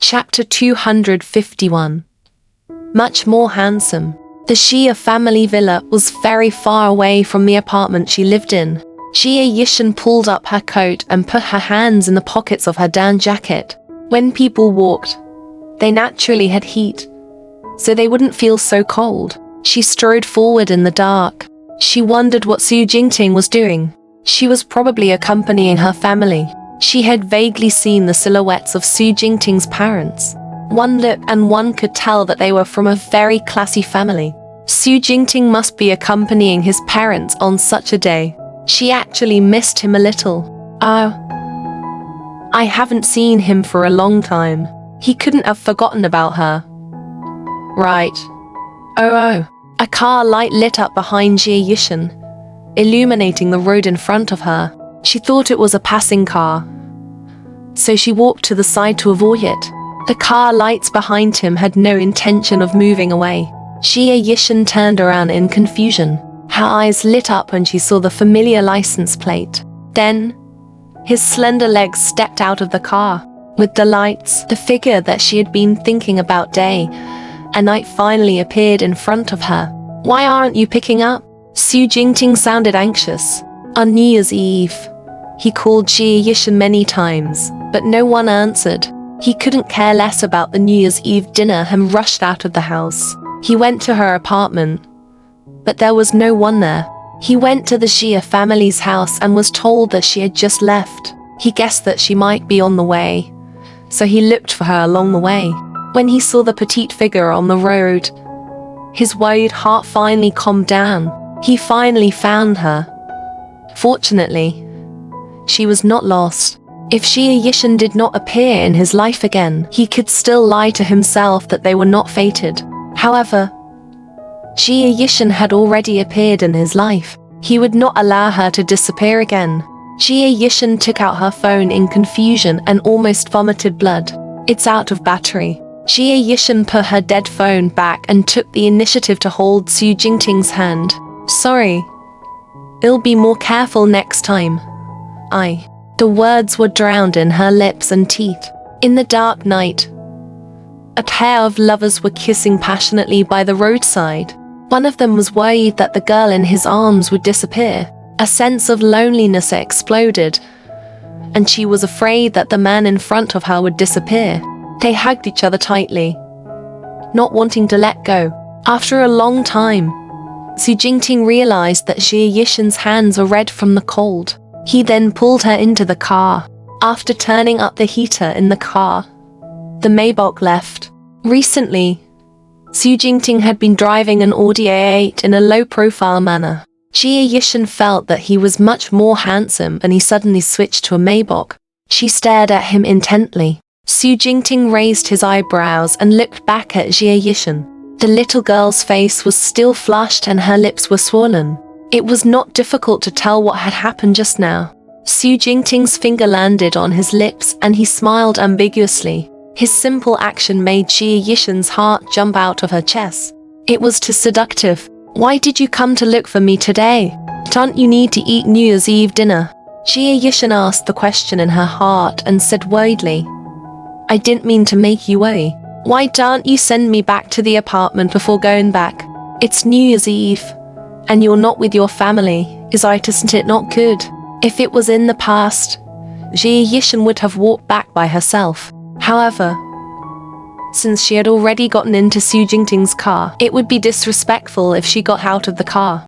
Chapter 251. Much more handsome. The Xia family villa was very far away from the apartment she lived in. Xia Yishan pulled up her coat and put her hands in the pockets of her down jacket. When people walked, they naturally had heat, so they wouldn't feel so cold. She strode forward in the dark. She wondered what Su Jingting was doing. She was probably accompanying her family. She had vaguely seen the silhouettes of Su Jingting's parents. One look and one could tell that they were from a very classy family. Su Jingting must be accompanying his parents on such a day. She actually missed him a little. I haven't seen him for a long time. He couldn't have forgotten about her. Right. Oh. A car light lit up behind Xia Yishan, illuminating the road in front of her. She thought it was a passing car, so she walked to the side to avoid it. The car lights behind him had no intention of moving away. Xia Yishan turned around in confusion. Her eyes lit up when she saw the familiar license plate. Then, his slender legs stepped out of the car. With the lights, the figure that she had been thinking about day and night finally appeared in front of her. Why aren't you picking up? Su Jingting sounded anxious. On New Year's Eve, he called Xia Yishan many times, but no one answered. He couldn't care less about the New Year's Eve dinner and rushed out of the house. He went to her apartment, but there was no one there. He went to the Xia family's house and was told that she had just left. He guessed that she might be on the way, so he looked for her along the way. When he saw the petite figure on the road, his worried heart finally calmed down. He finally found her. Fortunately, she was not lost. If Xia Yishan did not appear in his life again, he could still lie to himself that they were not fated. However, Xia Yishan had already appeared in his life. He would not allow her to disappear again. Xia Yishan took out her phone in confusion and almost vomited blood. It's out of battery. Xia Yishan put her dead phone back and took the initiative to hold Su Jingting's hand. Sorry. I'll be more careful next time. The words were drowned in her lips and teeth. In the dark night, a pair of lovers were kissing passionately by the roadside. One of them was worried that the girl in his arms would disappear. A sense of loneliness exploded, and she was afraid that the man in front of her would disappear. They hugged each other tightly, not wanting to let go. After a long time, Su Jingting realized that Xia Yishan's hands were red from the cold. He then pulled her into the car. After turning up the heater in the car, the Maybach left. Recently, Su Jingting had been driving an Audi A8 in a low-profile manner. Xia Yishan felt that he was much more handsome and he suddenly switched to a Maybach. She stared at him intently. Su Jingting raised his eyebrows and looked back at Xia Yishan. The little girl's face was still flushed and her lips were swollen. It was not difficult to tell what had happened just now. Su Jingting's finger landed on his lips and he smiled ambiguously. His simple action made Xia Yishan's heart jump out of her chest. It was too seductive. Why did you come to look for me today? Don't you need to eat New Year's Eve dinner? Xia Yishan asked the question in her heart and said worriedly, I didn't mean to make you worry. Why don't you send me back to the apartment before going back? It's New Year's Eve, and you're not with your family. Isn't it not good? If it was in the past, Xia Yishan would have walked back by herself. However, since she had already gotten into Su Jingting's car, it would be disrespectful if she got out of the car.